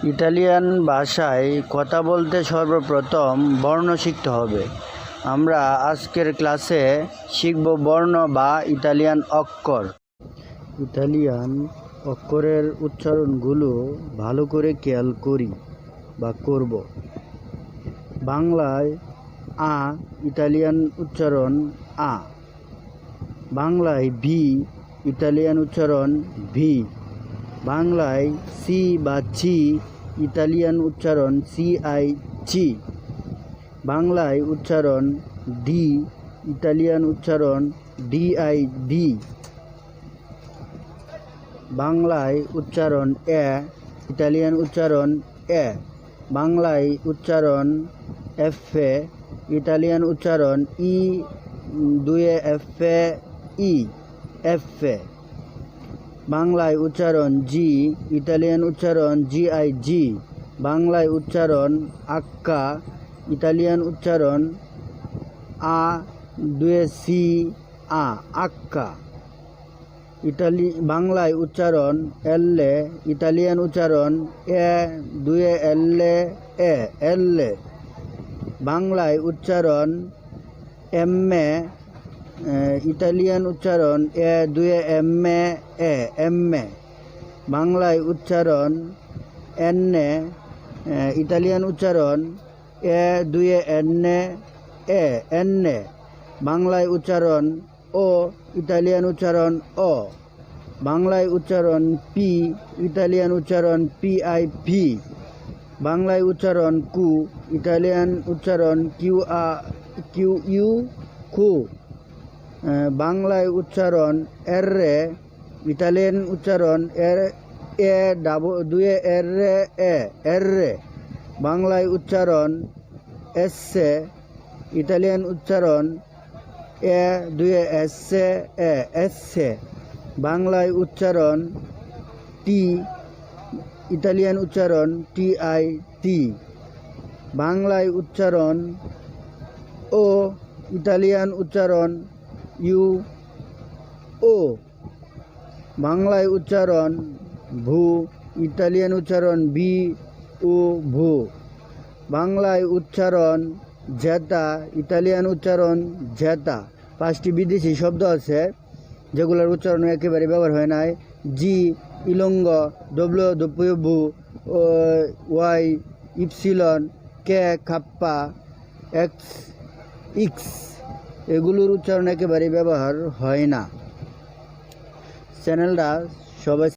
Italian ভাষায় কথা বলতে সর্বপ্রথম বর্ণ শিখতে হবে। আমরা আজকের ক্লাসে শিখব বর্ণ বা ইতালিয়ান অক্ষর। ইতালিয়ান অক্ষরের উচ্চারণগুলো ভালো করে খেয়াল করব। বাংলায় আ ইতালিয়ান উচ্চারণ আ। বাংলায় ভি ইতালিয়ান উচ্চারণ ভি। বাংলায় সি বা চি ইতালিয়ান উচ্চারণ সিআই চি। বাংলায় উচ্চারণ ডি ইতালিয়ান উচ্চারণ ডিআই ডি। বাংলায় উচ্চারণ এ ইতালিয়ান উচ্চারণ এ। বাংলায় উচ্চারণ এফে ইতালিয়ান উচ্চারণ ই দুয়ে এফে ই এফে। বাংলায় উচ্চারণ জি ইতালিয়ান উচ্চারণ জিআই জি। বাংলায় উচ্চারণ আক্কা ইতালিয়ান উচ্চারণ আ দুয়ে সি আ আক্কা। বাংলায় উচ্চারণ এল্লে ইতালিয়ান উচ্চারণ এ দুয়ে এল্লে এ এল্লে। বাংলায় উচ্চারণ এম্মে ইতালিয়ান উচ্চারণ এ দুয়ে এম্মে এ এম্মে। বাংলায় উচ্চারণ এন্নে ইতালিয়ান উচ্চারণ এ দুয়ে এন্নে এ এন্নে। বাংলায় উচ্চারণ ও ইতালিয়ান উচ্চারণ অ। বাংলায় উচ্চারণ পি ইতালিয়ান উচ্চারণ পিআই পি। বাংলায় উচ্চারণ কু ইতালিয়ান উচ্চারণ কিউ ইউ কু। বাংলায় উচ্চারণ এররে ইতালিয়ান উচ্চারণ এ দুয়ে এররে এ এররে। বাংলায় উচ্চারণ এসে ইতালিয়ান উচ্চারণ এ দুয়ে এসে এ এসে। বাংলায় উচ্চারণ টি ইতালিয়ান উচ্চারণ টিআই টি। বাংলায় উচ্চারণ ও ইতালিয়ান উচ্চারণ ইউ ও। বাংলায় উচ্চারণ ভু ইতালিয়ান উচ্চারণ বি ও ভু। বাংলায় উচ্চারণ জেতা ইতালিয়ান উচ্চারণ জেতা। 5টি বিদেশি শব্দ আছে যেগুলোর উচ্চারণ একেবারে ব্যবহার হয় নাই। জি ইলঙ্গ ডব্লিউ ডব্লিউ ভু ওয়াই ইপসিলন কে খাপ্পা এক্স ইক্স এগুলোর উচ্চারণ একেবারে ব্যবহার হয় না। চ্যানেলটা সবাই